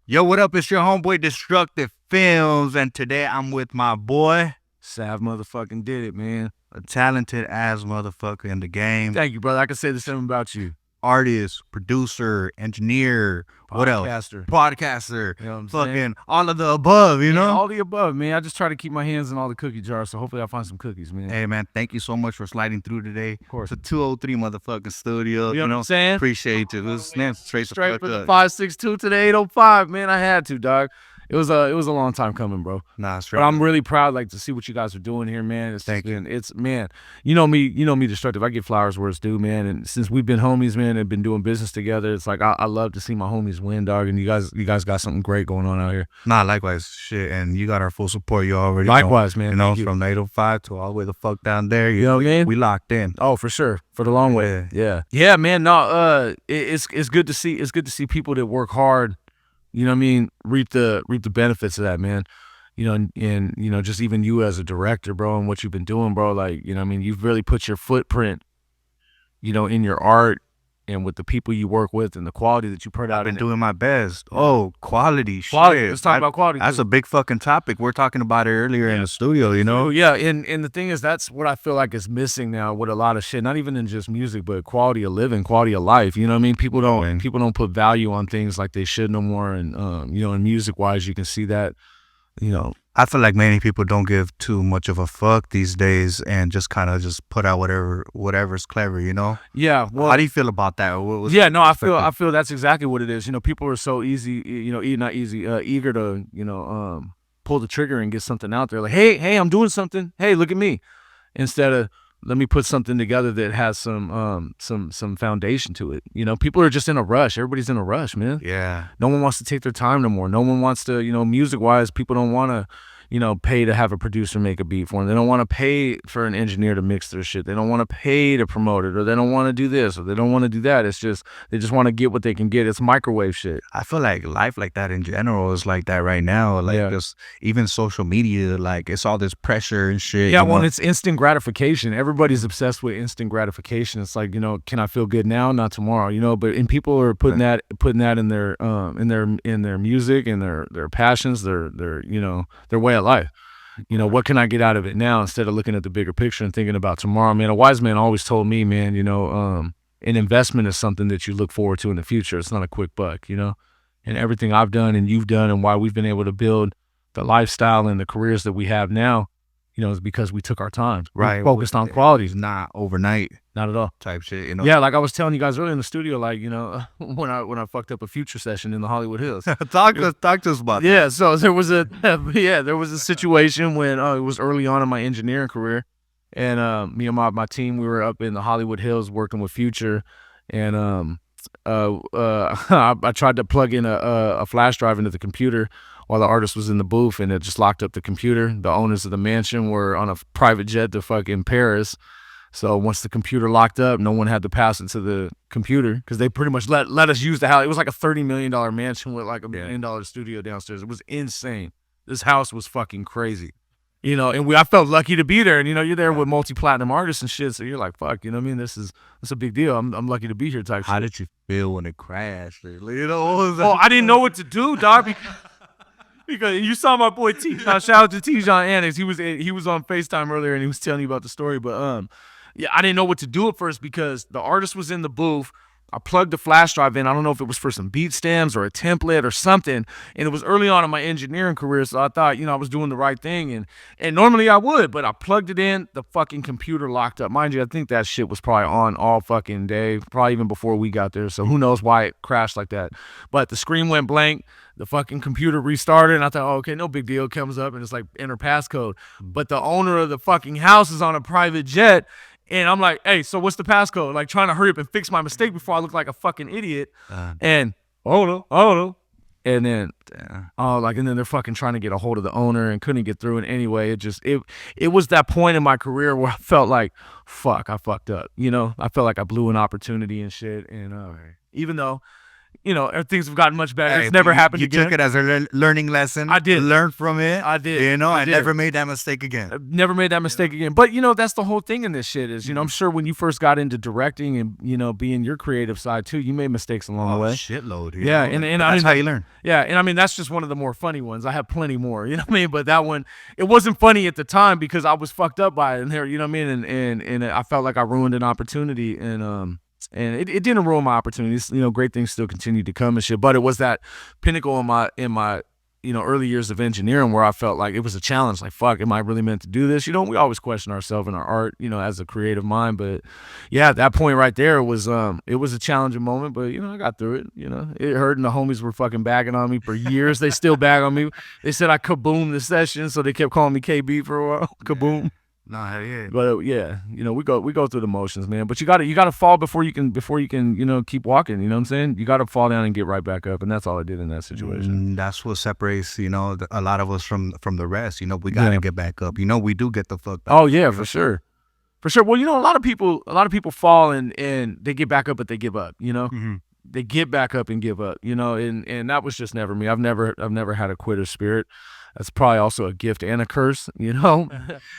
Yo, what up? It's your homeboy Dstructive Filmz, and today I'm with my boy, Sav motherfucking did it, man. a talented ass motherfucker in the game. Thank you, brother. I can say the same about you. Artist, producer, engineer, what else? Podcaster. Podcaster. You know what I'm Fucking saying? all of the above, you know? All the above, man. I just try to keep my hands in all the cookie jars, so hopefully I'll find some cookies, man. Hey, man, thank you so much for sliding through today. Of course. It's a 203 motherfucking studio. You know what I'm saying? Appreciate you. This man straight the Straight fuck from the up. 562 to the 805, man. I had to, dog. It was a long time coming, bro. Nah, straight. But I'm really proud, like, to see what you guys are doing here, man. Thank you. It's man, you know me, Destructive. I give flowers where it's due, man. And since we've been homies, man, and been doing business together, it's like I love to see my homies win, dog. And you guys got something great going on out here. Nah, likewise, shit. And you got our full support. You already Likewise, man. You know, Thank you. from the 805 to all the way the fuck down there. You know what I mean? We locked in. Oh, for sure, for the long way. Yeah, man. No, it's good to see. It's good to see people that work hard. You know what I mean? Reap the benefits of that, man. You know, and you know, just even you as a director, bro, and what you've been doing, bro. Like, you know what I mean? You've really put your footprint, you know, in your art and with the people you work with and the quality that you put out. I've been doing my best. Oh, quality. Quality. Shit. Let's talk about quality. That's a big fucking topic. We're talking about it earlier in the studio, you know? Yeah, and the thing is, that's what I feel like is missing now with a lot of shit. Not even in just music, but quality of living, quality of life. You know what I mean? People don't put value on things like they should no more. And you know, in music wise, you can see that. You know, I feel like many people don't give too much of a fuck these days and just kind of just put out whatever's clever, you know? yeah. Well, How do you feel about that? yeah, no, I feel that's exactly what it is. You know, people are so easy, you know, eager to, you know, pull the trigger and get something out there. Like, hey, I'm doing something. Hey, look at me. Instead of let me put something together that has some foundation to it. You know, people are just in a rush. Everybody's in a rush, man. Yeah. No one wants to take their time no more. No one wants to, you know, music wise, people don't want to, you know, pay to have a producer make a beat for them. They don't want to pay for an engineer to mix their shit. They don't want to pay to promote it, or they don't want to do this, or they don't want to do that. It's just, they just want to get what they can get. It's microwave shit. I feel like life like that in general is like that right now. Like just even social media, like it's all this pressure and shit. Yeah, well, it's instant gratification. Everybody's obsessed with instant gratification. It's like, you know, can I feel good now, not tomorrow? You know, and people are putting that in their music and their passions, their you know, their way of life. You know, what can I get out of it now instead of looking at the bigger picture and thinking about tomorrow? Man, a wise man always told me, man, you know, an investment is something that you look forward to in the future. It's not a quick buck, you know. And everything I've done and you've done and why we've been able to build the lifestyle and the careers that we have now, you know, is because we took our time. Right. We focused on qualities. Not overnight Not at all. type shit, you know? Yeah, like I was telling you guys earlier in the studio, like, you know, when I fucked up a Future session in the Hollywood Hills. Talk to us about that. Yeah, so there was a situation when it was early on in my engineering career, and me and my team, we were up in the Hollywood Hills working with Future, and I tried to plug in a flash drive into the computer while the artist was in the booth, and it just locked up the computer. The owners of the mansion were on a private jet to fucking Paris. So once the computer locked up, no one had to pass it to the computer because they pretty much let us use the house. It was like a $30 million mansion with like a $1 million studio downstairs. It was insane. This house was fucking crazy. You know, and I felt lucky to be there. And, you know, you're there with multi-platinum artists and shit. So you're like, fuck, you know what I mean? It's a big deal. I'm lucky to be here type How shit. did you feel when it crashed? You know, what was that? Oh, I didn't know what to do, dog. Because you saw my boy T. Shout out to T-John Annex. He was on FaceTime earlier and he was telling you about the story. But yeah, I didn't know what to do at first because the artist was in the booth. I plugged the flash drive in. I don't know if it was for some beat stems or a template or something. And it was early on in my engineering career, so I thought, you know, I was doing the right thing. And normally I would, but I plugged it in. The fucking computer locked up. Mind you, I think that shit was probably on all fucking day, probably even before we got there. So who knows why it crashed like that. But the screen went blank. The fucking computer restarted, and I thought, oh, okay, no big deal. It comes up, and it's like, enter passcode. But the owner of the fucking house is on a private jet. And I'm like, hey, so what's the passcode? Like trying to hurry up and fix my mistake before I look like a fucking idiot. And oh no. And then and then they're fucking trying to get a hold of the owner and couldn't get through. And anyway, it was that point in my career where I felt like, fuck, I fucked up. You know, I felt like I blew an opportunity and shit. And even though you know, things have gotten much better. Hey, It's never you- happened you again. took it as a learning lesson. I did. Learn from it. I did. You know, I I did. never made that mistake again. I've never made that mistake again. But, you know, that's the whole thing in this shit is, you know, I'm sure when you first got into directing and, you know, being your creative side too, you made mistakes along the way. Shitload. you Yeah, know, and but I that's didn't- how you learn. Yeah, and I mean that's just one of the more funny ones. I have plenty more, you know what I mean? But that one, it wasn't funny at the time because I was fucked up by it, and there, you know what I mean? And I felt like I ruined an opportunity, and it didn't ruin my opportunities. You know, great things still continued to come and shit. But it was that pinnacle in my you know, early years of engineering where I felt like it was a challenge. Like, fuck, am I really meant to do this? You know, we always question ourselves in our art, you know, as a creative mind. But yeah, at that point right there was it was a challenging moment, but you know, I got through it. You know, it hurt, and the homies were fucking bagging on me for years. They still bag on me. They said I kaboomed the session, so they kept calling me KB for a while. Kaboom. No, hell yeah. But yeah, you know, we go through the motions, man. But you gotta fall before you can you know, keep walking. You know what I'm saying? You gotta fall down and get right back up, and that's all I did in that situation. That's what separates, you know, a lot of us from the rest. You know, we gotta Yeah. get back up. You know, we do get the fuck back. Oh yeah, for sure. For sure. Well, you know, a lot of people fall and they get back up, but they give up, you know? Mhm. They get back up and give up, you know, and that was just never me. I've never had a quitter spirit. That's probably also a gift and a curse, you know?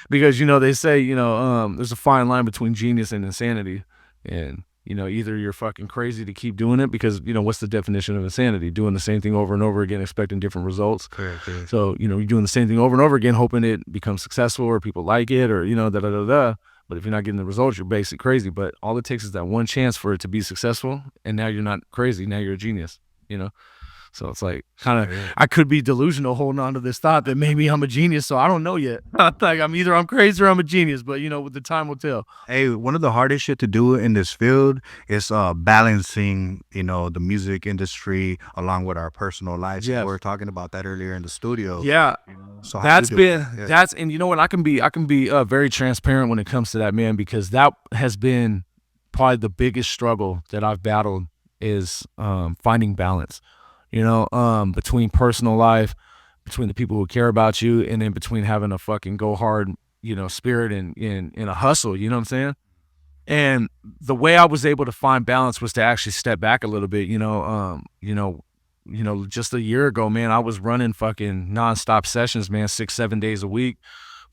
Because, you know, they say, you know, there's a fine line between genius and insanity. And, you know, either you're fucking crazy to keep doing it because, you know, what's the definition of insanity? Doing the same thing over and over again, expecting different results. Correct. So, you know, you're doing the same thing over and over again, hoping it becomes successful or people like it or, you know, da-da-da-da. But if you're not getting the results, you're basically crazy. But all it takes is that one chance for it to be successful, and now you're not crazy. Now you're a genius, you know? So it's like kind of, I could be delusional holding on to this thought that maybe I'm a genius. So I don't know yet. Like I'm crazy or I'm a genius, but you know, with the time will tell. Hey, one of the hardest shit to do in this field is balancing, you know, the music industry along with our personal lives. Yes. We were talking about that earlier in the studio. Yeah. So how That's you do it? been Yeah. that's and you know what, I can be very transparent when it comes to that, man, because that has been probably the biggest struggle that I've battled is finding balance, you know, between personal life, between the people who care about you, and then between having a fucking go hard, you know, spirit and in a hustle, you know what I'm saying? And the way I was able to find balance was to actually step back a little bit, you know, just a year ago, man, I was running fucking nonstop sessions, man, 6-7 days a week,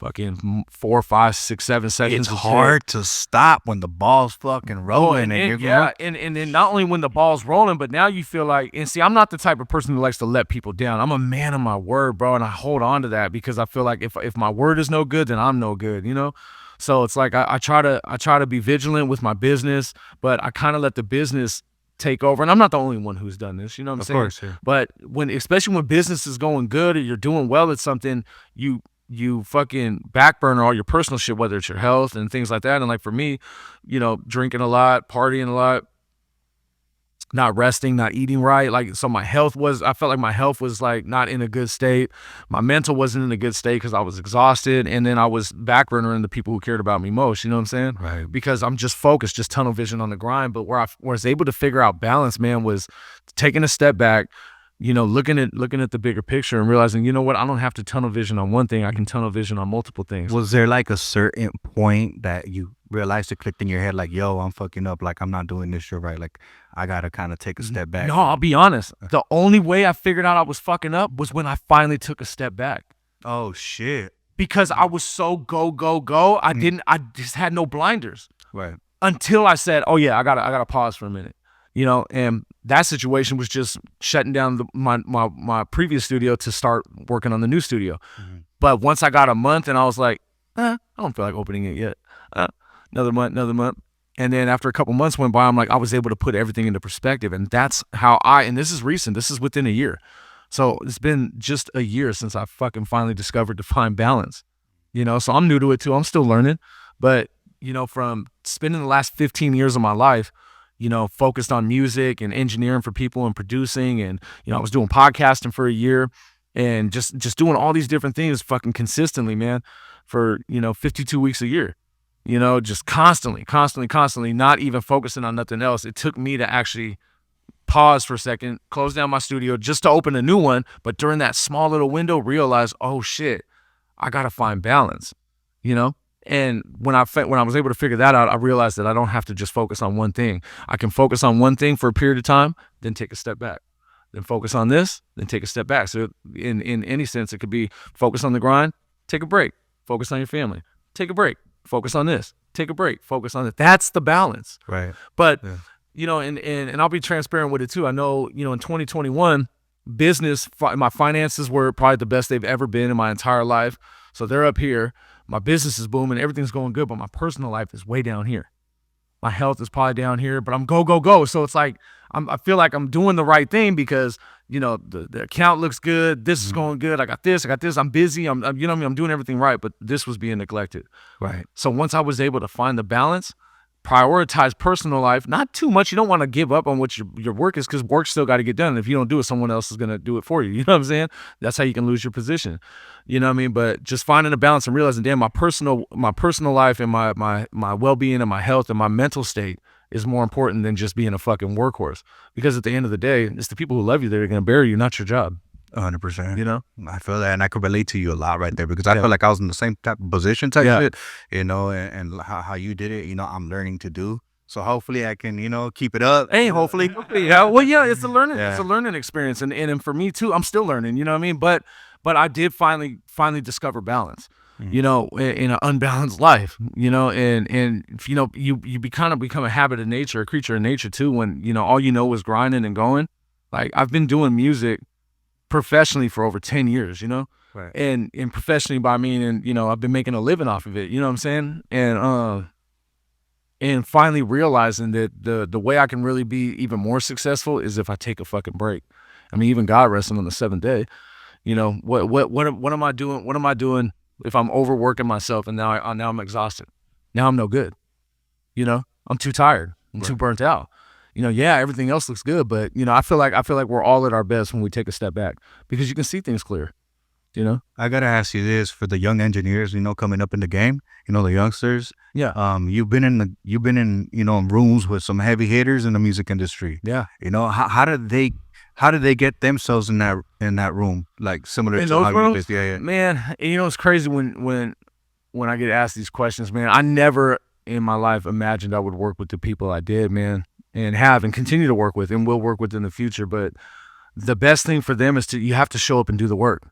fucking 4, 5, 6, 7 sessions. It's a day. hard to stop when the ball's fucking rolling. and then not only when the ball's rolling, but now you feel like, and see, I'm not the type of person who likes to let people down. I'm a man of my word, bro, and I hold on to that because I feel like if my word is no good, then I'm no good, you know? So it's like I try to be vigilant with my business, but I kind of let the business take over. And I'm not the only one who's done this, you know what I'm saying? Of course, yeah. But especially when business is going good or you're doing well at something, you fucking backburner all your personal shit, whether it's your health and things like that. And like for me, you know, drinking a lot, partying a lot, not resting, not eating right. Like, so I felt like my health was like not in a good state. My mental wasn't in a good state because I was exhausted. And then I was backburnering the people who cared about me most, you know what I'm saying? Right. Because I'm just focused, just tunnel vision on the grind. But where I was able to figure out balance, man, was taking a step back, you know, looking at the bigger picture and realizing, you know what, I don't have to tunnel vision on one thing. I can tunnel vision on multiple things. Was there like a certain point that you realized it clicked in your head, like, yo, I'm fucking up, like I'm not doing this shit right, like I gotta kind of take a step back? No, I'll be honest. The only way I figured out I was fucking up was when I finally took a step back. Oh shit. Because I was so go. I just had no blinders Right. until I said, oh yeah, I gotta pause for a minute. You know, and that situation was just shutting down my previous studio to start working on the new studio. Mm-hmm. But once I got a month and I was like, I don't feel like opening it yet. Another month. And then after a couple months went by, I'm like, I was able to put everything into perspective. And that's how and this is recent, this is within a year. So it's been just a year since I fucking finally discovered to find balance. You know, so I'm new to it too. I'm still learning. But, you know, from spending the last 15 years of my life, you know, focused on music and engineering for people and producing. And, you know, I was doing podcasting for a year and just doing all these different things fucking consistently, man, for, you know, 52 weeks a year, you know, just constantly, not even focusing on nothing else. It took me to actually pause for a second, close down my studio just to open a new one. But during that small little window, realize, oh shit, I got to find balance, you know? And when I was able to figure that out, I realized that I don't have to just focus on one thing. I can focus on one thing for a period of time, then take a step back. Then focus on this, then take a step back. So in any sense, it could be focus on the grind, take a break. Focus on your family, take a break. Focus on this, take a break. Focus on it. That's the balance. Right. But Yeah. you know, and I'll be transparent with it too. I know, you know, in 2021, my finances were probably the best they've ever been in my entire life. So they're up here. My business is booming, everything's going good, but my personal life is way down here. My health is probably down here, but I'm go, go, go. So it's like, I feel like I'm doing the right thing because, you know, the account looks good. This is going good. I got this. I'm busy. I'm you know what I mean? I'm doing everything right, but this was being neglected. Right. So once I was able to find the balance, prioritize personal life, not too much. You don't want to give up on what your work is, because work still got to get done. If you don't do it, someone else is going to do it for you. You know what I'm saying? That's how you can lose your position. You know what I mean? But just finding a balance and realizing, damn, my personal life and my well-being and my health and my mental state is more important than just being a fucking workhorse. Because at the end of the day, it's the people who love you that are going to bury you, not your job. 100%. You know? I feel that, and I could relate to you a lot right there, because I feel like I was in the same type of position type shit, you know, and how you did it, you know, I'm learning to do. So hopefully I can, you know, keep it up. Hey, hopefully. Yeah. Well, yeah, it's a learning, Yeah. it's a learning experience. And for me too, I'm still learning, you know what I mean? But I did finally discover balance, you know, in an unbalanced life, you know, and you know, you kind of become a habit of nature, a creature of nature too, when, you know, all you know is grinding and going. Like, I've been doing music professionally for over 10 years, you know? Right. And professionally by meaning, you know, I've been making a living off of it, you know what I'm saying? And finally realizing that the way I can really be even more successful is if I take a fucking break. I mean, even God resting on the seventh day, you know, what am I doing? What am I doing if I'm overworking myself and now I'm exhausted? Now I'm no good. You know, I'm too tired. I'm too burnt out. You know, yeah, everything else looks good, but you know, I feel like we're all at our best when we take a step back, because you can see things clear. You know, I gotta ask you this, for the young engineers, you know, coming up in the game, you know, the youngsters. Yeah. You've been in you know, rooms with some heavy hitters in the music industry. Yeah. You know, how did they get themselves in that room, like similar In to those how you rooms? did? Yeah. Man, you know, it's crazy when I get asked these questions, man. I never in my life imagined I would work with the people I did, man, and have and continue to work with and will work with in the future. But the best thing for them is you have to show up and do the work,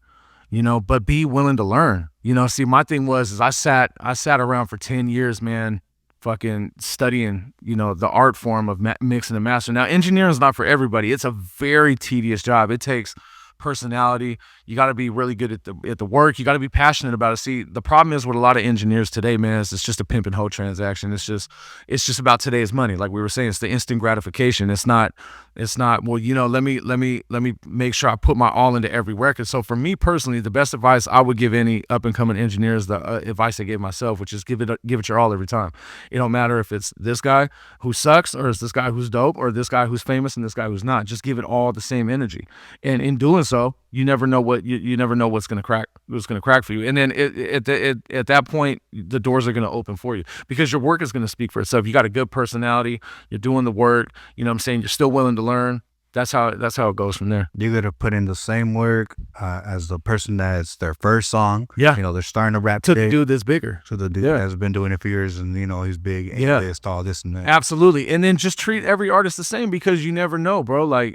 you know, but be willing to learn. You know, see, my thing is I sat around for 10 years, man, fucking studying, you know, the art form of mixing and mastering. Now, engineering is not for everybody. It's a very tedious job. It takes personality. You got to be really good at the work. You got to be passionate about it. See, the problem is with a lot of engineers today, man, is it's just a pimp and hoe transaction. It's just about today's money. Like we were saying, it's the instant gratification. It's not, well, you know, let me make sure I put my all into every record. So for me personally, the best advice I would give any up and coming engineer is the advice I gave myself, which is give it your all every time. It don't matter if it's this guy who sucks or it's this guy who's dope or this guy who's famous and this guy who's not. Just give it all the same energy. And in doing so, you never know what you never know what's gonna crack for you. And then at that point, the doors are gonna open for you because your work is gonna speak for itself. You got a good personality, you're doing the work, you know what I'm saying, you're still willing to learn. That's how it goes from there. You gotta put in the same work as the person that's their first song. Yeah. You know, they're starting to rap To today. the dude that's bigger. So the dude has been doing it for years, and you know he's big, Yeah. A-list, all this and that. Absolutely. And then just treat every artist the same, because you never know, bro. Like,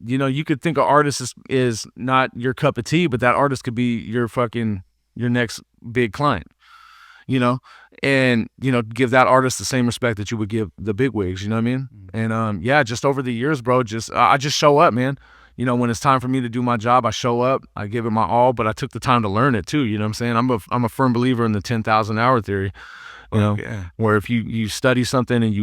you know, you could think an artist is not your cup of tea, but that artist could be your next big client, you know, and, you know, give that artist the same respect that you would give the big wigs, you know what I mean? And, yeah, just over the years, bro, I just show up, man. You know, when it's time for me to do my job, I show up, I give it my all, but I took the time to learn it too. You know what I'm saying? I'm a firm believer in the 10,000 hour theory, you know, where if you study something and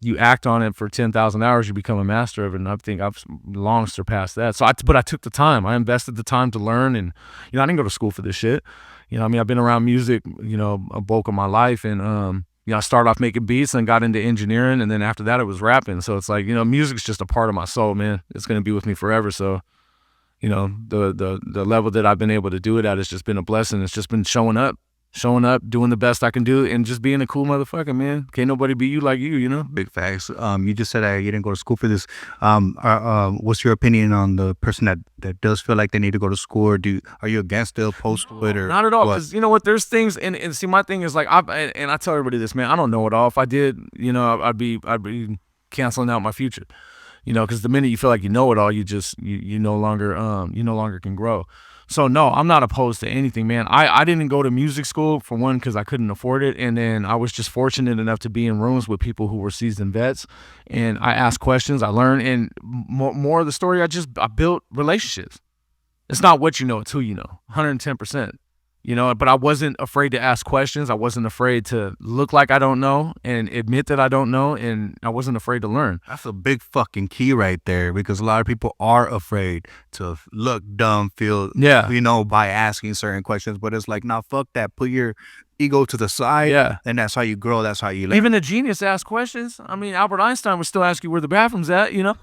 you act on it for 10,000 hours, you become a master of it. And I think I've long surpassed that. But I took the time. I invested the time to learn. And, you know, I didn't go to school for this shit. You know, I mean, I've been around music, you know, a bulk of my life. And, you know, I started off making beats and got into engineering. And then after that, it was rapping. So it's like, you know, music's just a part of my soul, man. It's going to be with me forever. So, you know, the level that I've been able to do it at has just been a blessing. It's just been showing up, showing up, doing the best I can do, and just being a cool motherfucker, man. Can't nobody be you like you know? Big facts. You just said that you didn't go to school for this. What's your opinion on the person that does feel like they need to go to school, or are you against it, opposed to it, or Not at all, what? because you know what? There's things, and see, my thing is like, I tell everybody this, man. I don't know it all. If I did, you know, I'd be canceling out my future, you know, because the minute you feel like you know it all, you no longer can grow. So no, I'm not opposed to anything, man. I didn't go to music school, for one, because I couldn't afford it, and then I was just fortunate enough to be in rooms with people who were seasoned vets, and I asked questions, I learned, and more of the story, I built relationships. It's not what you know, it's who you know, 110%. You know, but I wasn't afraid to ask questions. I wasn't afraid to look like I don't know and admit that I don't know, and I wasn't afraid to learn. That's a big fucking key right there, because a lot of people are afraid to look dumb, feel, Yeah. you know, by asking certain questions. But it's like, nah, fuck that. Put your ego to the side. Yeah. And that's how you grow. That's how you learn. Even a genius asks questions. I mean, Albert Einstein would still ask you where the bathroom's at, you know?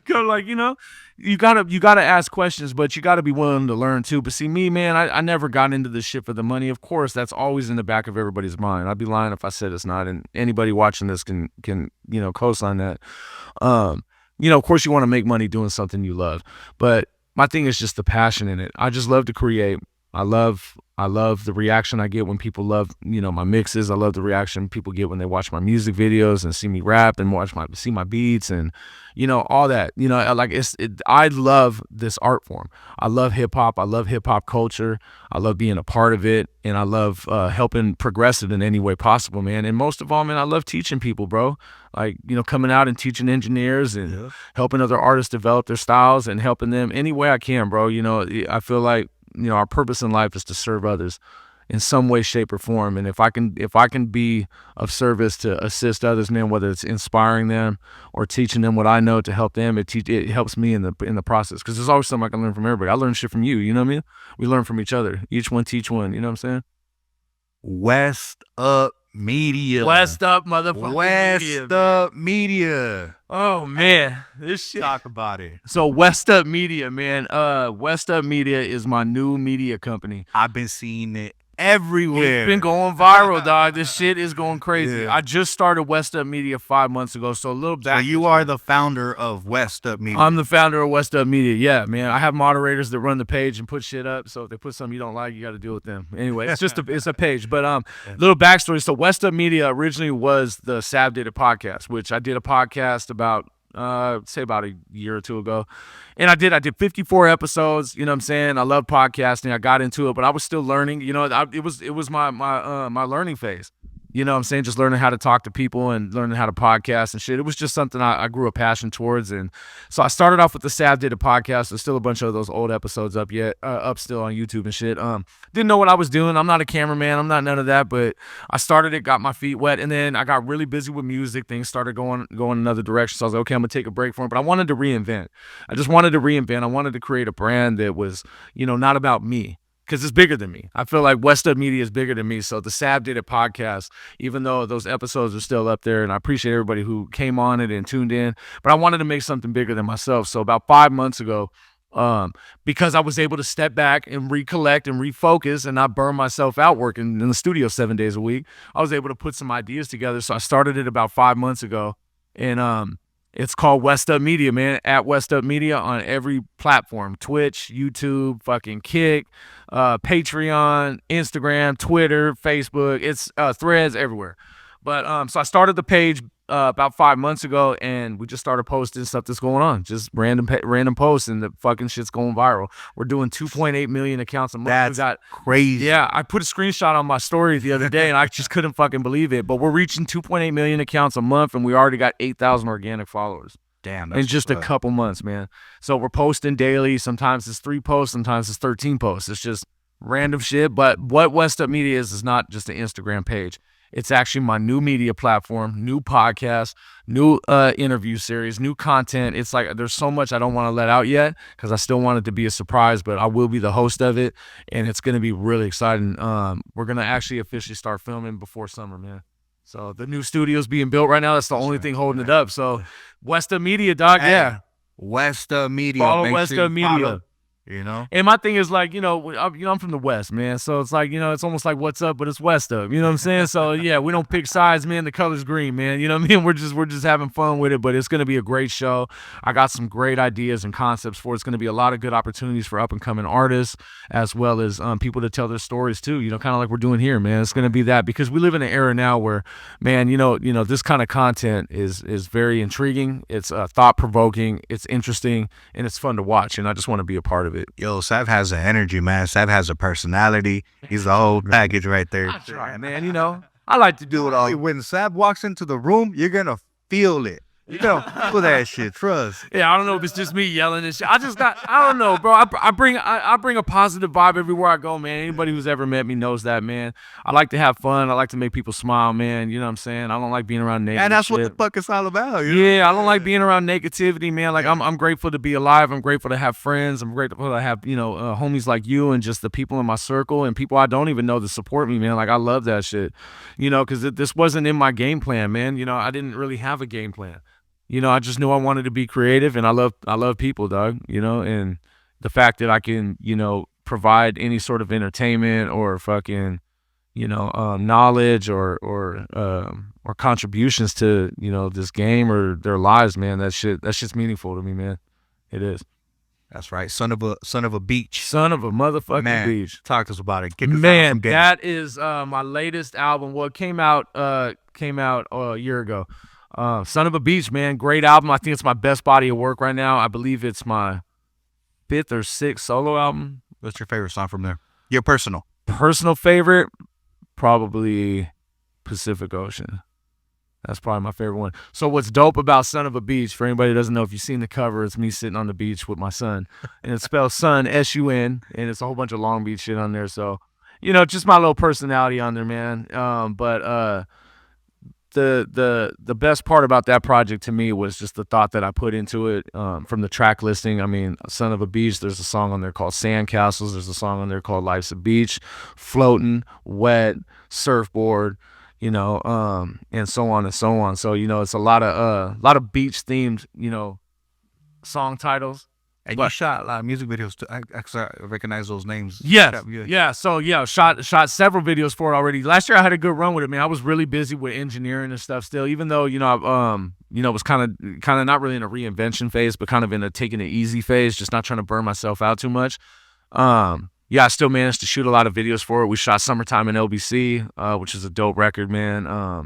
Like, you know, you gotta ask questions, but you gotta be willing to learn too. But see, me, man, I never got into this shit for the money. Of course, that's always in the back of everybody's mind. I'd be lying if I said it's not, and anybody watching this can you know, co-sign that. You know, of course you want to make money doing something you love, but my thing is just the passion in it. I just love to create. I love the reaction I get when people love, you know, my mixes. I love the reaction people get when they watch my music videos and see me rap and see my beats and, you know, all that. You know, like I love this art form. I love hip hop. I love hip hop culture. I love being a part of it, and I love helping progress it in any way possible, man. And most of all, man, I love teaching people, bro. Like, you know, coming out and teaching engineers and helping other artists develop their styles and helping them any way I can, bro. You know, I feel like, you know, our purpose in life is to serve others in some way, shape, or form. And if I can be of service to assist others, man, whether it's inspiring them or teaching them what I know to help them, it helps me in the process. Because there's always something I can learn from everybody. I learn shit from you. You know what I mean? We learn from each other. Each one teach one. You know what I'm saying? West Up Media. West Up, motherfucker. West Up Media. Oh man, this shit. Talk about it. So West Up Media, man. West Up Media is my new media company. I've been seeing it everywhere. It's been going viral, dog. This shit is going crazy. Yeah. I just started West Up Media 5 months ago, so a little So back. you are the founder of West Up Media. I'm the founder of West Up Media. Yeah, man. I have moderators that run the page and put shit up. So if they put something you don't like, you got to deal with them. Anyway, it's a page. But little backstory. So West Up Media originally was the Sav Did It podcast, which I did a podcast about say about a year or two ago. And I did 54 episodes, you know what I'm saying? I love podcasting. I got into it, but I was still learning, you know, it was my learning phase. You know what I'm saying? Just learning how to talk to people and learning how to podcast and shit. It was just something I grew a passion towards. And so I started off with the Sav Did It podcast. There's still a bunch of those old episodes up still on YouTube and shit. Didn't know what I was doing. I'm not a cameraman. I'm not none of that. But I started it, got my feet wet, and then I got really busy with music. Things started going another direction. So I was like, okay, I'm gonna take a break from it. But I wanted to reinvent. I just wanted to reinvent. I wanted to create a brand that was, you know, not about me. Because it's bigger than me. I feel like West Up Media is bigger than me. So the Sav Did It podcast, even though those episodes are still up there, and I appreciate everybody who came on it and tuned in, but I wanted to make something bigger than myself. So about 5 months ago, because I was able to step back and recollect and refocus and not burn myself out working in the studio 7 days a week, I was able to put some ideas together. So I started it about 5 months ago, and it's called West Up Media, man. At West Up Media on every platform: Twitch, YouTube, fucking Kick, Patreon, Instagram, Twitter, Facebook. It's Threads everywhere. But so I started the page about 5 months ago, and we just started posting stuff that's going on, just random posts, and the fucking shit's going viral. We're doing 2.8 million accounts a month. That's crazy. Yeah, I put a screenshot on my story the other day, and I just couldn't fucking believe it. But we're reaching 2.8 million accounts a month, and we already got 8,000 organic followers. Damn, in just a couple months, man. So we're posting daily. Sometimes it's 3 posts, sometimes it's 13 posts. It's just random shit. But what West Up Media is not just an Instagram page. It's actually my new media platform, new podcast, new interview series, new content. It's like there's so much I don't want to let out yet because I still want it to be a surprise, but I will be the host of it, and it's going to be really exciting. We're going to actually officially start filming before summer, man. So the new studio's being built right now. That's the only thing holding it up. So West Up Media, dog. Yeah. West Up Media. Follow West Up Media. You know? And my thing is like, I'm from the West, man. So it's like, it's almost like what's up, but it's West up. You know what I'm saying? So yeah, we don't pick sides, man. The color's green, man. You know what I mean? We're just having fun with it, but it's gonna be a great show. I got some great ideas and concepts for it. It's gonna be a lot of good opportunities for up and coming artists as well as people to tell their stories too. Kind of like we're doing here, man. It's gonna be that because we live in an era now where, man, this kind of content is very intriguing. It's thought provoking. It's interesting and it's fun to watch. And I just want to be a part of it. Yo, Sav has an energy, man. Sav has a personality. He's the whole package right there. I try, man. I like to do it all. When Sav walks into the room, you're gonna feel it. You're gonna feel that shit. Trust. Yeah, I don't know if it's just me yelling and shit. I don't know, bro. I bring a positive vibe everywhere I go, man. Anybody who's ever met me knows that, man. I like to have fun. I like to make people smile, man. You know what I'm saying? I don't like being around negative. And that's shit. what the fuck it's all about. Yeah, I don't like being around negativity, man. Like I'm grateful to be alive. I'm grateful to have friends. I'm grateful to have homies like you and just the people in my circle and people I don't even know that support me, man. Like I love that shit, because this wasn't in my game plan, man. I didn't really have a game plan. I just knew I wanted to be creative, and I love people, dog. And the fact that I can, provide any sort of entertainment or fucking, knowledge or contributions to, this game or their lives, man. That's just meaningful to me, man. It is. That's right. Son of a beach. Son of a motherfucking beach. Talk to us about it. Man, that is my latest album. Well, it came out a year ago. Son of a Beach, man. Great album. I think it's my best body of work right now. I believe it's my 5th or 6th solo album. What's your favorite song from there? Your personal favorite? Probably Pacific Ocean. That's probably my favorite one. So what's dope about Son of a Beach, for anybody who doesn't know, if you've seen the cover, it's me sitting on the beach with my son. And it spells Sun, S-U-N, and it's a whole bunch of Long Beach shit on there. So, just my little personality on there, man. But the best part about that project to me was just the thought that I put into it from the track listing. I mean, Son of a Beach, there's a song on there called Sandcastles. There's a song on there called Life's a Beach, Floating, Wet, Surfboard, and so on and so on. So, it's a lot of beach themed, song titles. And you shot a lot of music videos too. I recognize those names. Yes. Yeah. So shot several videos for it already. Last year I had a good run with it, man. I was really busy with engineering and stuff still, even though, was kind of not really in a reinvention phase, but kind of in a taking it easy phase, just not trying to burn myself out too much. I still managed to shoot a lot of videos for it. We shot Summertime in LBC, which is a dope record, man. A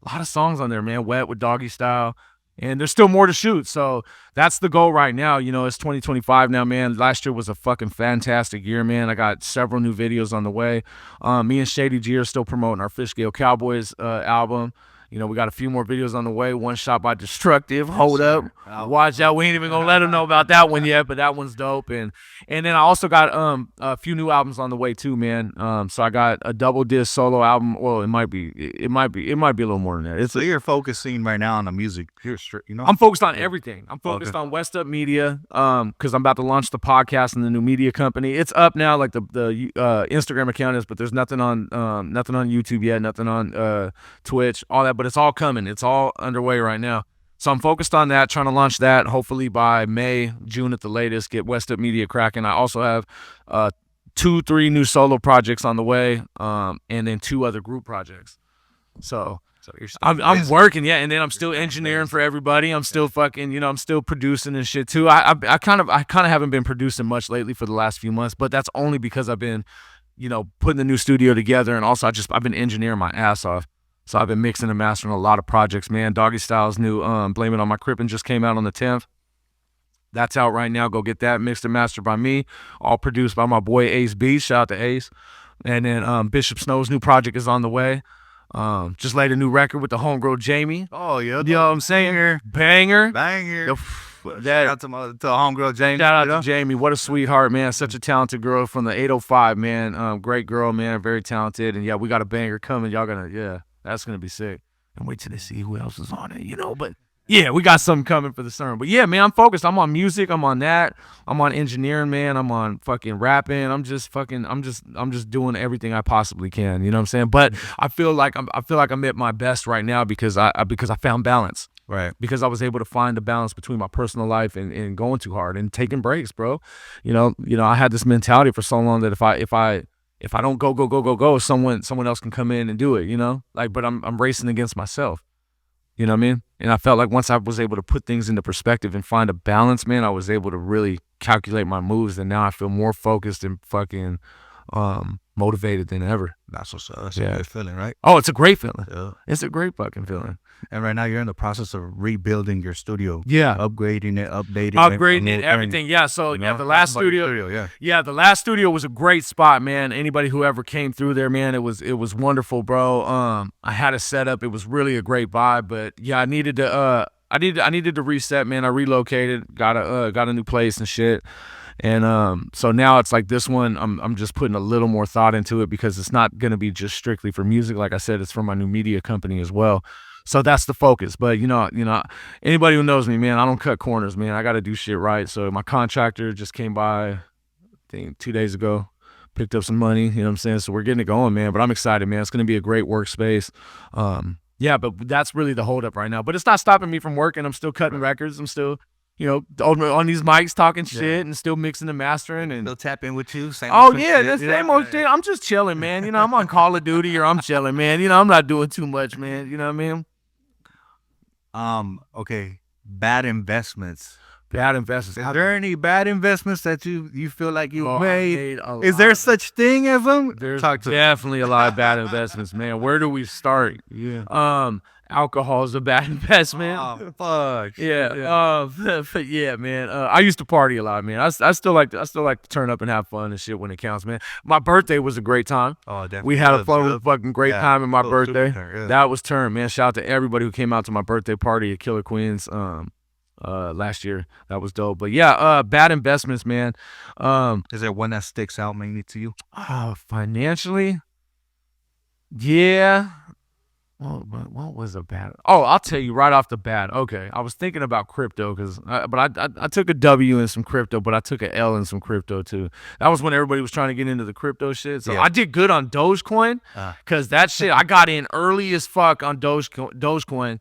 lot of songs on there, man. Wet with Doggy Style. And there's still more to shoot. So that's the goal right now. It's 2025 now, man. Last year was a fucking fantastic year, man. I got several new videos on the way. Me and Shady G are still promoting our Fishkill Cowboys album. We got a few more videos on the way. One shot by Dstructive. Hold up. Watch out. We ain't even going to let them know about that one yet, but that one's dope. And then I also got a few new albums on the way too, man. So I got a double disc solo album. Well, it might be a little more than that. So you're focusing right now on the music. I'm focused on everything. I'm focused on West Up Media because I'm about to launch the podcast and the new media company. It's up now, like the Instagram account is, but there's nothing on YouTube yet, nothing on Twitch, all that. But it's all coming. It's all underway right now. So I'm focused on that, trying to launch that hopefully by May, June at the latest, get West Up Media cracking. I also have 2-3 new solo projects on the way, and then 2 other group projects. So I'm working, yeah, and then I'm still engineering for everybody. I'm still fucking, I'm still producing and shit too. I kind of haven't been producing much lately for the last few months, but that's only because I've been, putting the new studio together, and also I've been engineering my ass off. So I've been mixing and mastering a lot of projects, man. Doggy Style's new Blame It On My Crippin' just came out on the 10th. That's out right now. Go get that. Mixed and mastered by me. All produced by my boy Ace B. Shout out to Ace. And then Bishop Snow's new project is on the way. Just laid a new record with the homegirl Jamie. Oh, yeah. You know what I'm saying? Banger. Shout out to homegirl Jamie. Shout out to Jamie. What a sweetheart, man. Such a talented girl from the 805, man. Great girl, man. Very talented. And yeah, we got a banger coming. Y'all gonna, that's going to be sick. And wait till they see who else is on it, But yeah, we got something coming for the summer. But yeah, man, I'm focused. I'm on music. I'm on that. I'm on engineering, man. I'm on fucking rapping. I'm just doing everything I possibly can. You know what I'm saying? But I feel like I'm at my best right now because I found balance. Right. Because I was able to find the balance between my personal life and going too hard and taking breaks, bro. You know, I had this mentality for so long that if I don't go, someone else can come in and do it, you know? Like, but I'm racing against myself. You know what I mean? And I felt like once I was able to put things into perspective and find a balance, man, I was able to really calculate my moves, and now I feel more focused and fucking motivated than ever. That's what's up. That's a good feeling, right? Oh, it's a great feeling. Yeah. It's a great fucking feeling. And right now you're in the process of rebuilding your studio. Yeah. Upgrading it, updating it, everything. Yeah. So you know? the last Talk about your studio. Yeah, the last studio was a great spot, man. Anybody who ever came through there, man, it was wonderful, bro. I had a setup. It was really a great vibe, but yeah, I needed to reset, man. I relocated, got a new place and shit. And so now it's like this one, I'm just putting a little more thought into it because it's not gonna be just strictly for music. Like I said, it's for my new media company as well. So that's the focus. But you know, anybody who knows me, man, I don't cut corners, man. I gotta do shit right. So my contractor just came by, I think 2 days ago, picked up some money, you know what I'm saying? So we're getting it going, man. But I'm excited, man. It's gonna be a great workspace. Yeah, but that's really the holdup right now. But it's not stopping me from working. I'm still cutting records. I'm still, you know, on these mics talking shit and still mixing and mastering. And they'll tap in with you. Same the same old shit. I'm just chilling, man. You know, I'm on Call of Duty or I'm chilling, man. You know, I'm not doing too much, man. You know what I mean? Okay. Bad investments. Bad investments. Is there any bad investments that you feel like you made? Is there such thing as them? There's definitely a lot of bad investments, man. Where do we start? Yeah. Alcohol is a bad investment. Oh, fuck. Yeah. But yeah, man. I used to party a lot, man. I still like to turn up and have fun and shit when it counts, man. My birthday was a great time. Oh, definitely. We had a fucking great time in my birthday. Yeah. That was turn, man. Shout out to everybody who came out to my birthday party at Killer Queens last year. That was dope. But yeah, bad investments, man. Is there one that sticks out mainly to you? Financially? Yeah. What was a bad? Oh, I'll tell you right off the bat. Okay, I was thinking about crypto but I took a W in some crypto, but I took an L in some crypto too. That was when everybody was trying to get into the crypto shit. So I did good on Dogecoin because that shit I got in early as fuck on Dogecoin.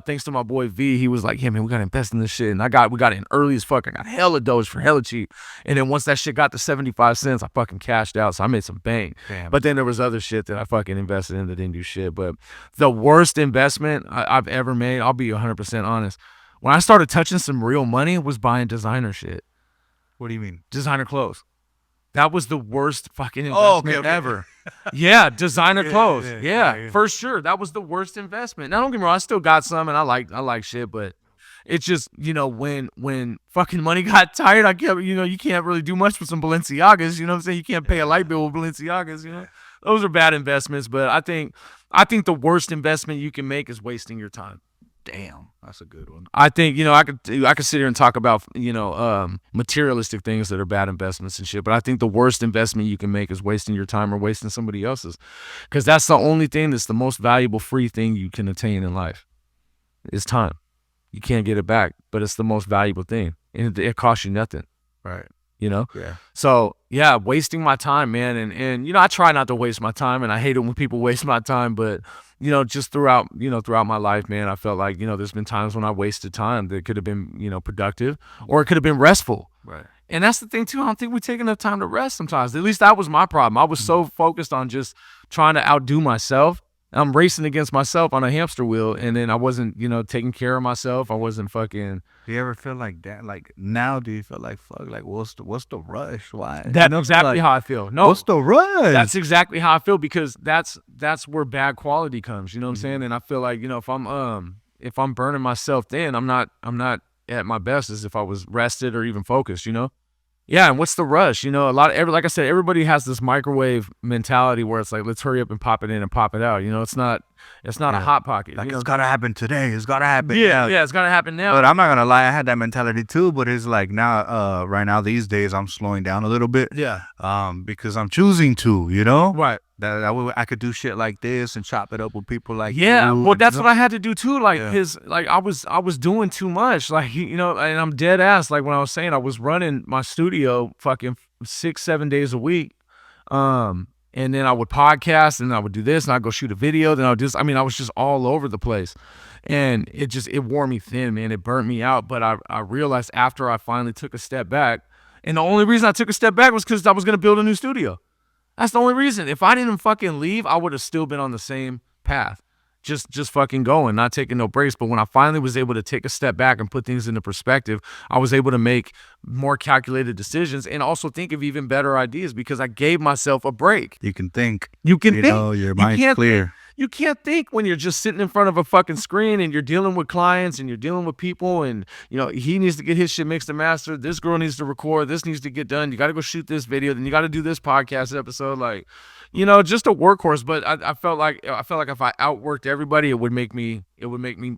Thanks to my boy V, he was like, "Yeah, man, we gotta invest in this shit." And we got in early as fuck. I got hella Doge for hella cheap. And then once that shit got to 75 cents, I fucking cashed out. So I made some bank. Damn. But then there was other shit that I fucking invested in that didn't do shit. But the worst investment I've ever made, I'll be 100% honest. When I started touching some real money, was buying designer shit. What do you mean? Designer clothes. That was the worst fucking investment ever. Yeah, designer clothes. Yeah, for sure. That was the worst investment. Now don't get me wrong, I still got some and I like shit, but it's just, you know, when fucking money got tired, I kept, you know, you can't really do much with some Balenciagas, you know what I'm saying? You can't pay a light bill with Balenciagas, you know? Those are bad investments, but I think the worst investment you can make is wasting your time. Damn, that's a good one. I think, you know, I could sit here and talk about, you know, materialistic things that are bad investments and shit, but I think the worst investment you can make is wasting your time or wasting somebody else's, because that's the only thing that's the most valuable free thing you can attain in life is time. You can't get it back, but it's the most valuable thing, and it costs you nothing. Right. You know? Yeah. So yeah, wasting my time, man. And you know, I try not to waste my time, and I hate it when people waste my time, but you know, just throughout my life, man, I felt like, you know, there's been times when I wasted time that could have been, you know, productive, or it could have been restful. Right. And that's the thing too. I don't think we take enough time to rest sometimes. At least that was my problem. I was so focused on just trying to outdo myself. I'm racing against myself on a hamster wheel, and then I wasn't, you know, taking care of myself. I wasn't fucking. Do you ever feel like that? Like now, do you feel like fuck? Like what's the rush? Why? That's exactly how I feel. No, what's the rush? That's exactly how I feel, because that's where bad quality comes. You know what I'm saying? And I feel like, you know, if I'm burning myself thin, I'm not at my best as if I was rested or even focused. You know? Yeah, and what's the rush? You know, like I said, everybody has this microwave mentality where it's like, let's hurry up and pop it in and pop it out. You know, it's not a hot pocket. Like, you know? it's gotta happen today. It's gotta happen. Yeah, it's gotta happen now. But I'm not gonna lie, I had that mentality too. But it's like now, right now these days, I'm slowing down a little bit. Yeah. Because I'm choosing to. You know. Right. That I could do shit like this and chop it up with people like well, that's what I had to do too. Like I was doing too much. Like, you know, and I'm dead ass. Like when I was saying, I was running my studio fucking 6-7 days a week, and And then I would podcast, and I would do this, and I'd go shoot a video. Then I would just, I mean, I was just all over the place. And it wore me thin, man. It burnt me out. But I realized after I finally took a step back, and the only reason I took a step back was because I was going to build a new studio. That's the only reason. If I didn't fucking leave, I would have still been on the same path. Just fucking going, not taking no breaks. But when I finally was able to take a step back and put things into perspective, I was able to make more calculated decisions and also think of even better ideas because I gave myself a break. You can think. You can think. Your mind's clear. You can't think when you're just sitting in front of a fucking screen and you're dealing with clients and you're dealing with people and, you know, he needs to get his shit mixed and mastered. This girl needs to record. This needs to get done. You got to go shoot this video. Then you got to do this podcast episode. Like, you know, just a workhorse. But I felt like if I outworked everybody, it would make me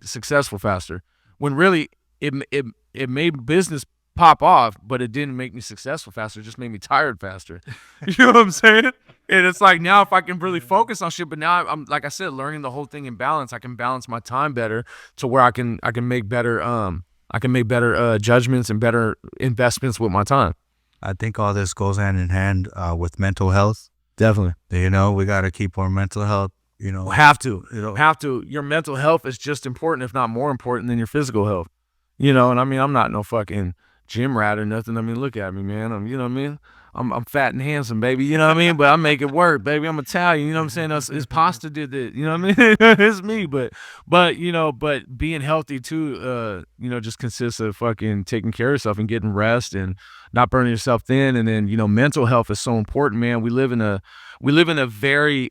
successful faster. When really it made business pop off, but it didn't make me successful faster. It just made me tired faster. You know what I'm saying? And it's like now if I can really focus on shit, but now I'm like I said, learning the whole thing in balance. I can balance my time better to where I can make better judgments and better investments with my time. I think all this goes hand in hand with mental health. Definitely. You know, we got to keep our mental health. You know, have to. Your mental health is just important, if not more important, than your physical health. You know, and I mean, I'm not no fucking gym rat or nothing. I mean, look at me, man. You know what I mean? I'm fat and handsome, baby. You know what I mean? But I make it work, baby. I'm Italian. You know what I'm saying? His pasta did it. You know what I mean? It's me. But you know, but being healthy too, you know, just consists of fucking taking care of yourself and getting rest and not burning yourself thin. And then, you know, mental health is so important, man. We live in a very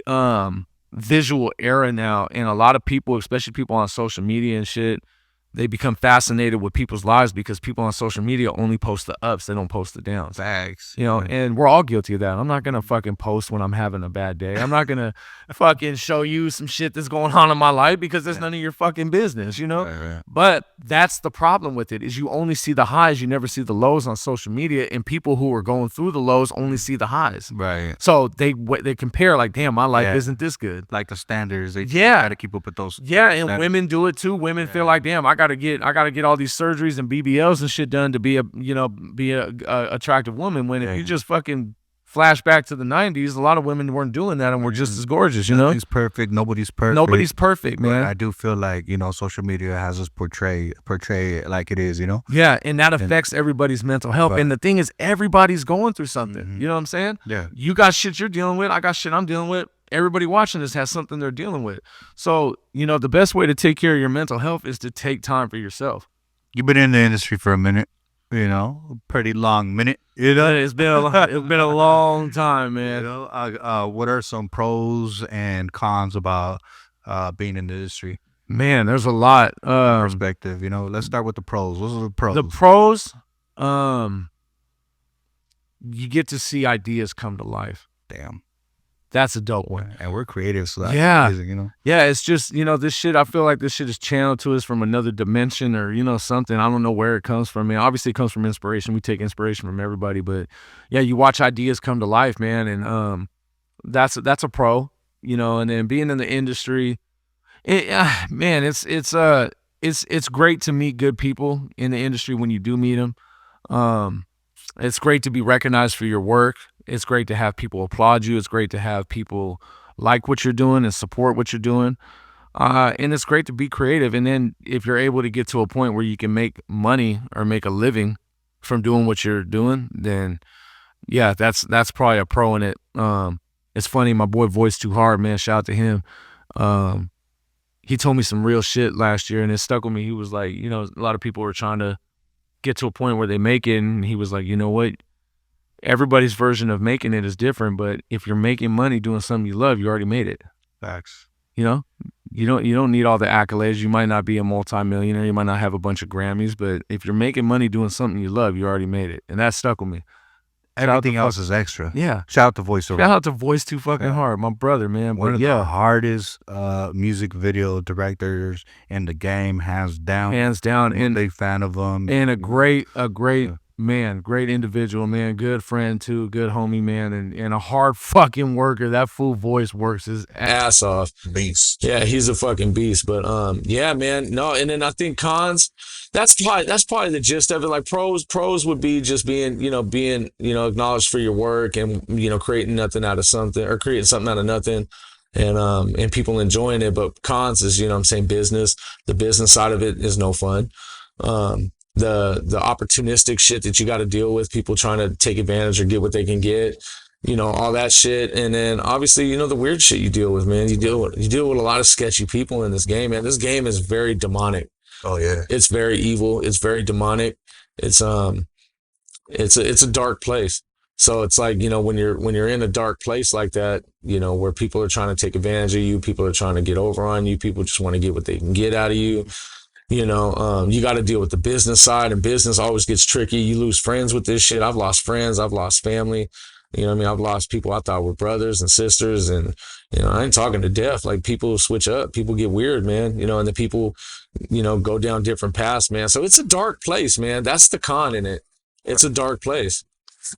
visual era now, and a lot of people, especially people on social media and shit, they become fascinated with people's lives because people on social media only post the ups. They don't post the downs. Facts. You know, and we're all guilty of that. I'm not going to fucking post when I'm having a bad day. I'm not going to fucking show you some shit that's going on in my life because that's none of your fucking business, you know? Right. But that's the problem with it is you only see the highs. You never see the lows on social media, and people who are going through the lows only see the highs. Right. So they compare like, damn, my life isn't this good. Like the standards. They got to keep up with those. Yeah, and standards. Women do it too. Women feel like, damn, I gotta get all these surgeries and BBLs and shit done to be a attractive woman. When if you just fucking flash back to the 90s, a lot of women weren't doing that and were just as gorgeous, you know? Nobody's perfect. Nobody's perfect. Nobody's perfect, man. But I do feel like, you know, social media has us portray it like it is, you know? Yeah, and that affects everybody's mental health. Right. And the thing is, everybody's going through something. Mm-hmm. You know what I'm saying? Yeah. You got shit you're dealing with. I got shit I'm dealing with. Everybody watching this has something they're dealing with. So, you know, the best way to take care of your mental health is to take time for yourself. You've been in the industry for a minute, you know, a pretty long minute. You know, it's been a long time, man. You know, what are some pros and cons about being in the industry? Man, there's a lot. Perspective, you know. Let's start with the pros. What are the pros? The pros, you get to see ideas come to life. Damn. That's a dope one. And we're creative, so that's amazing, you know? Yeah, it's just, you know, this shit, I feel like this shit is channeled to us from another dimension or, you know, something. I don't know where it comes from. I mean, obviously it comes from inspiration. We take inspiration from everybody, but yeah, you watch ideas come to life, man, and that's a pro, you know, and then being in the industry, man, it's great to meet good people in the industry when you do meet them. It's great to be recognized for your work. It's great to have people applaud you. It's great to have people like what you're doing and support what you're doing. And it's great to be creative. And then if you're able to get to a point where you can make money or make a living from doing what you're doing, then yeah, that's probably a pro in it. It's funny, my boy Voice Too Hard, man, shout out to him. He told me some real shit last year and it stuck with me. He was like, you know, a lot of people were trying to get to a point where they make it, and he was like, you know what? Everybody's version of making it is different, but if you're making money doing something you love, you already made it. Facts. You know, you don't need all the accolades. You might not be a multimillionaire. You might not have a bunch of Grammys, but if you're making money doing something you love, you already made it. And that stuck with me. Everything else is extra. Yeah. Shout out to voiceover. Shout out to Voice Too fucking hard, my brother, man. One of the hardest music video directors in the game, hands down. Hands down. I'm a big fan of them. And a great man, great individual, man, good friend too, good homie, man, and a hard fucking worker. That fool voice works his ass off. Beast. Yeah, he's a fucking beast. But yeah, man. No, and then I think cons, that's probably the gist of it. Like pros would be just being acknowledged for your work and creating nothing out of something, or creating something out of nothing, and people enjoying it. But cons is, I'm saying, business. The business side of it is no fun. The opportunistic shit that you got to deal with, people trying to take advantage or get what they can get, all that shit. And then obviously, the weird shit you deal with, man. You deal with a lot of sketchy people in this game, man. This game is very demonic. Oh yeah. It's very evil. It's very demonic. It's a dark place. So it's like, when you're in a dark place like that, where people are trying to take advantage of you, people are trying to get over on you, people just want to get what they can get out of you. You got to deal with the business side, and business always gets tricky. You lose friends with this shit. I've lost friends. I've lost family. I've lost people I thought were brothers and sisters, and, I ain't talking to death. Like, people switch up, people get weird, man, and the people, go down different paths, man. So it's a dark place, man. That's the con in it. It's a dark place.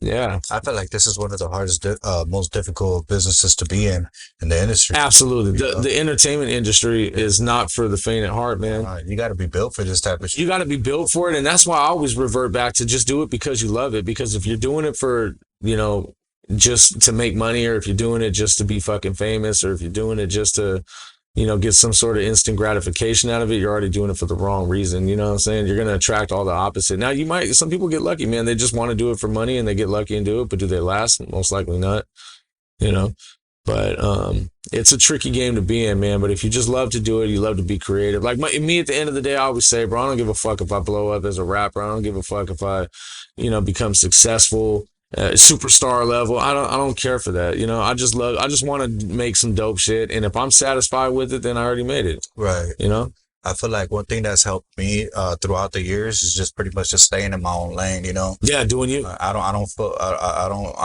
Yeah. I feel like this is one of the hardest, most difficult businesses to be in the industry. Absolutely. The entertainment industry is not for the faint at heart, man. You got to be built for this type of shit. You got to be built for it. And that's why I always revert back to just do it because you love it. Because if you're doing it for, just to make money, or if you're doing it just to be fucking famous, or if you're doing it just to, get some sort of instant gratification out of it, you're already doing it for the wrong reason. You know what I'm saying? You're going to attract all the opposite. Now, some people get lucky, man. They just want to do it for money and they get lucky and do it, but do they last? Most likely not, But it's a tricky game to be in, man. But if you just love to do it, you love to be creative. Like me at the end of the day, I always say, bro, I don't give a fuck if I blow up as a rapper. I don't give a fuck if I, become successful. Superstar level. I don't care for that. I just want to make some dope shit. And if I'm satisfied with it, then I already made it. Right. I feel like one thing that's helped me throughout the years is just pretty much just staying in my own lane, Yeah, doing you. I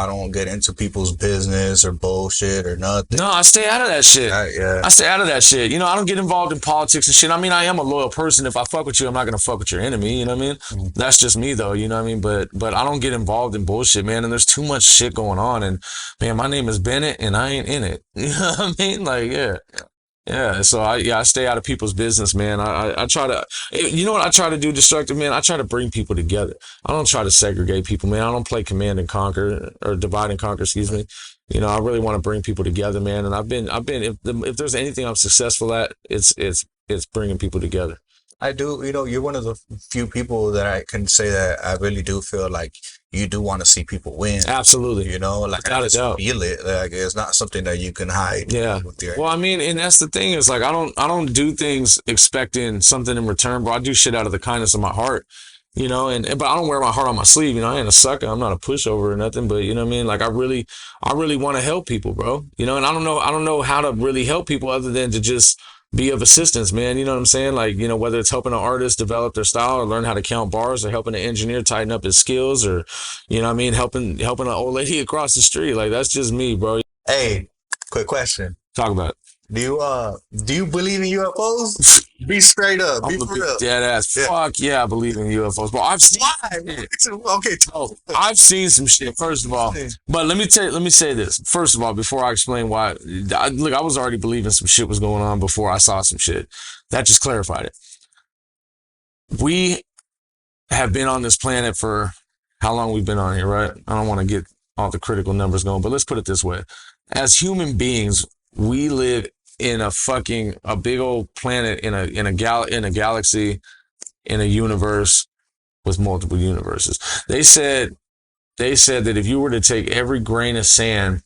don't get into people's business or bullshit or nothing. No, I stay out of that shit. Yeah. I stay out of that shit. I don't get involved in politics and shit. I mean, I am a loyal person. If I fuck with you, I'm not gonna fuck with your enemy. You know what I mean? Mm-hmm. That's just me, though. You know what I mean? But I don't get involved in bullshit, man. And there's too much shit going on. And man, my name is Bennett, and I ain't in it. You know what I mean? Like, yeah. Yeah, so I stay out of people's business, man. I try to, what I try to do, Destructive, man? I try to bring people together. I don't try to segregate people, man. I don't play command and conquer, or divide and conquer, excuse me. I really want to bring people together, man. And I've been, if there's anything I'm successful at, it's bringing people together. I do, you're one of the few people that I can say that I really do feel like you do want to see people win. Absolutely. Like I just feel it. Like it's not something that you can hide. Yeah. Well, I mean, and that's the thing is, like, I don't do things expecting something in return, but I do shit out of the kindness of my heart. But I don't wear my heart on my sleeve. I ain't a sucker. I'm not a pushover or nothing, but you know what I mean? Like, I really want to help people, bro. And I don't know how to really help people other than to just be of assistance, man. You know what I'm saying? Like, whether it's helping an artist develop their style or learn how to count bars, or helping an engineer tighten up his skills, or, helping an old lady across the street. Like, that's just me, bro. Hey, quick question. Talk about it. Do you believe in UFOs? Be straight up. Be for real. Dead ass. Yeah. Fuck yeah, I believe in UFOs. But I've seen some shit, first of all. But let me say this. First of all, before I explain why, I was already believing some shit was going on before I saw some shit. That just clarified it. We have been on this planet for how long we've been on here, right? I don't want to get all the critical numbers going, but let's put it this way. As human beings, we live in a big old planet in a galaxy, in a universe with multiple universes. They said that if you were to take every grain of sand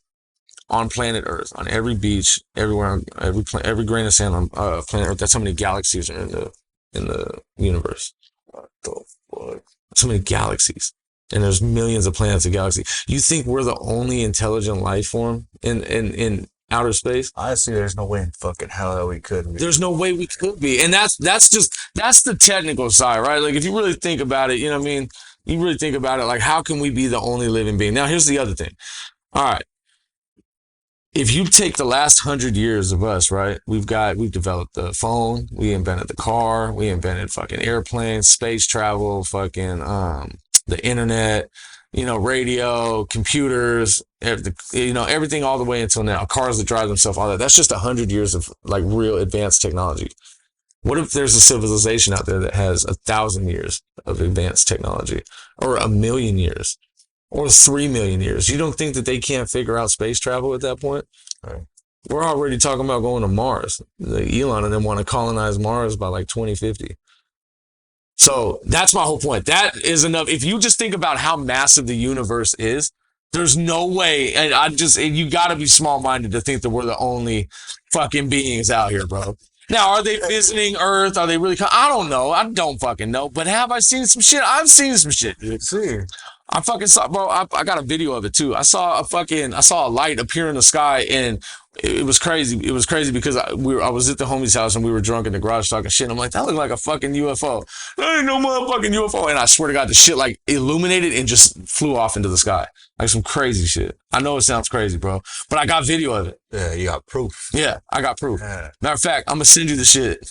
on planet Earth, on every beach, everywhere, every grain of sand on planet Earth, that's how many galaxies are in the universe. What the fuck? So many galaxies. And there's millions of planets of galaxies. You think we're the only intelligent life form in outer space? Honestly, there's no way in fucking hell that we could be. There's no way we could be. And that's the technical side, right? Like, if you really think about it, you know what I mean? You really think about it, like, how can we be the only living being? Now, here's the other thing. All right. If you take the last 100 years of us, right? We've developed the phone, we invented the car, we invented fucking airplanes, space travel, fucking, the internet, radio, computers, everything all the way until now. Cars that drive themselves, all that. That's just 100 years of like real advanced technology. What if there's a civilization out there that has 1,000 years of advanced technology, or 1,000,000 years, or 3,000,000 years? You don't think that they can't figure out space travel at that point? Right. We're already talking about going to Mars. Elon and them want to colonize Mars by like 2050. So that's my whole point. That is enough. If you just think about how massive the universe is, there's no way. And you got to be small-minded to think that we're the only fucking beings out here, bro. Now, are they visiting Earth? Are they really? I don't know. I don't fucking know. But have I seen some shit? I've seen some shit, dude. See. I fucking saw, bro. I got a video of it too. I saw a light appear in the sky, and it was crazy. It was crazy because I was at the homie's house and we were drunk in the garage talking shit. And I'm like, that looked like a fucking UFO. That ain't no motherfucking UFO. And I swear to God, the shit like illuminated and just flew off into the sky. Like some crazy shit. I know it sounds crazy, bro, but I got video of it. Yeah, you got proof. Yeah, I got proof. Yeah. Matter of fact, I'm gonna send you the shit.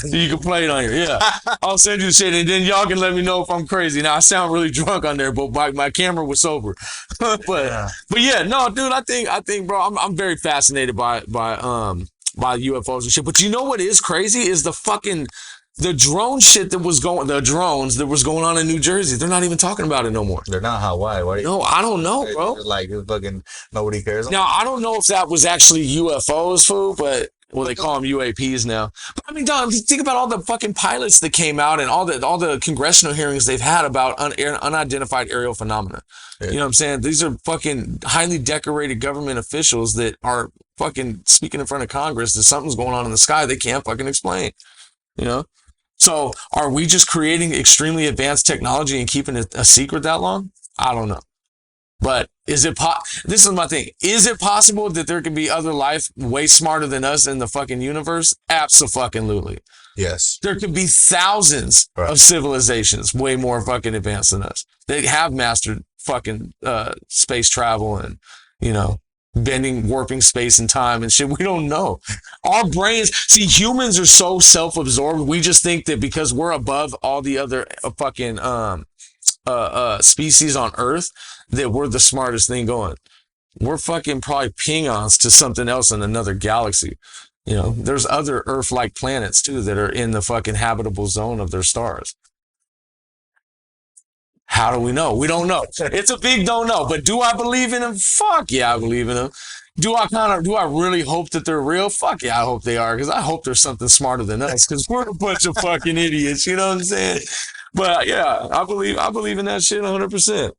You can play it on here. Yeah, I'll send you the shit, and then y'all can let me know if I'm crazy. Now I sound really drunk on there, but my camera was sober. but yeah, no, dude, I think, bro, I'm very fascinated by UFOs and shit. But you know what is crazy is the drone shit that was going on in New Jersey. They're not even talking about it no more. They're not Hawaii. What? No, I don't know, bro. Like it's fucking nobody cares. Now I don't know if that was actually UFOs, fool, but they call them UAPs now. But I mean, Don, think about all the fucking pilots that came out and all the congressional hearings they've had about unidentified aerial phenomena. Yeah. You know what I'm saying? These are fucking highly decorated government officials that are fucking speaking in front of Congress that something's going on in the sky they can't fucking explain. You know? So are we just creating extremely advanced technology and keeping it a secret that long? I don't know. But this is my thing. Is it possible that there could be other life way smarter than us in the fucking universe? Abso-fucking-lutely. Yes. There could be thousands of civilizations way more fucking advanced than us. They have mastered fucking space travel and, warping space and time and shit. We don't know. Our brains, see, humans are so self-absorbed. We just think that because we're above all the other fucking species on Earth, that we're the smartest thing going. We're fucking probably peons to something else in another galaxy. There's other Earth-like planets too that are in the fucking habitable zone of their stars. How do we know? We don't know. It's a big don't know. But do I believe in them? Fuck yeah, I believe in them. Do I really hope that they're real? Fuck yeah, I hope they are, because I hope there's something smarter than us, because we're a bunch of fucking idiots, you know what I'm saying? But yeah, I believe in that shit 100%.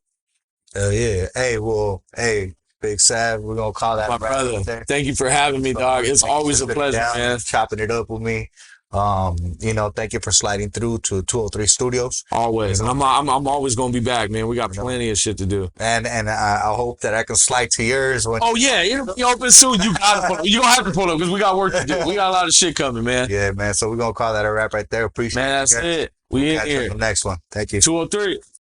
Hell yeah. Hey, Big Sav, we're gonna call that my brother. Thank you for having me, dog. It's always a pleasure, man. Chopping it up with me. Thank you for sliding through to 203 Studios. Always. And I'm always gonna be back, man. We got plenty of shit to do. And I hope that I can slide to yours when it'll be open soon. You don't have to pull up because we got work to do. We got a lot of shit coming, man. Yeah, man. So we're gonna call that a wrap right there. Appreciate it. Man, that's it. We in here. The next one. Thank you. 203.